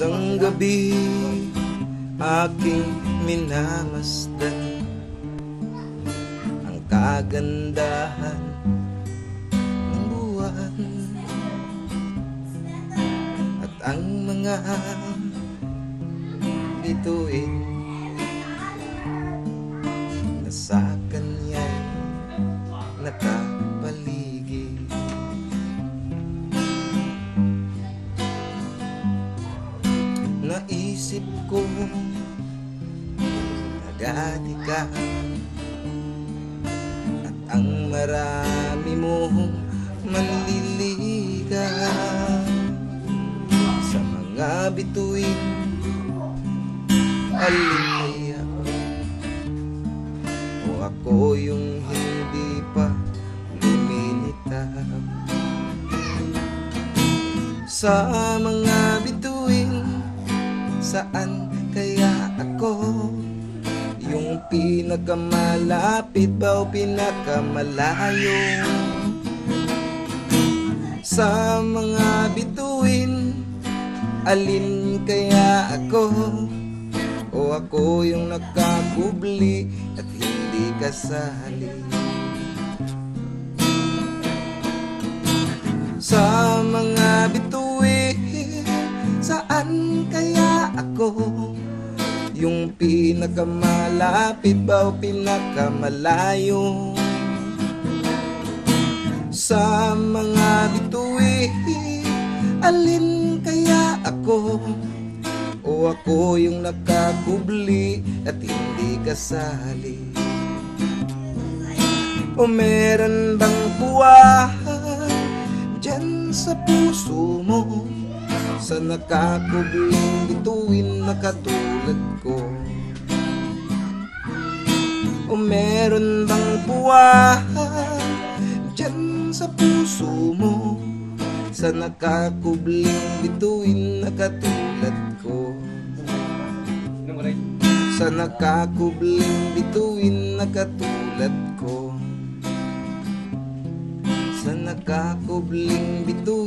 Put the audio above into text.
Isang gabi aking minamasdan ang kagandahan ng buwan at ang mga bituin na sa kanya'y nakapaligid. Naisip ko agad ka at ang marami mong manliligaw sa mga bituin. Alin kaya o ako yung hindi pa lumilitaw sa mga bituin? Saan kaya ako yung pinakamalapit ba o pinakamalayo? Sa mga bituin, alin kaya ako? O ako yung nakakubli at hindi kasali? Sa mga bituin, saan kaya ako yung pinakamalapit ba o pinakamalayo? Sa mga bituin, alin kaya ako? O ako yung nakakubli at hindi kasali? O meron bang buwan dyan sa puso mo, sa nakakubling bituin na katulad ko? O meron bang buwan dyan sa puso mo, sa nakakubling bituin na katulad ko? Sa nakakubling bituin na katulad ko, sa nakakubling bituin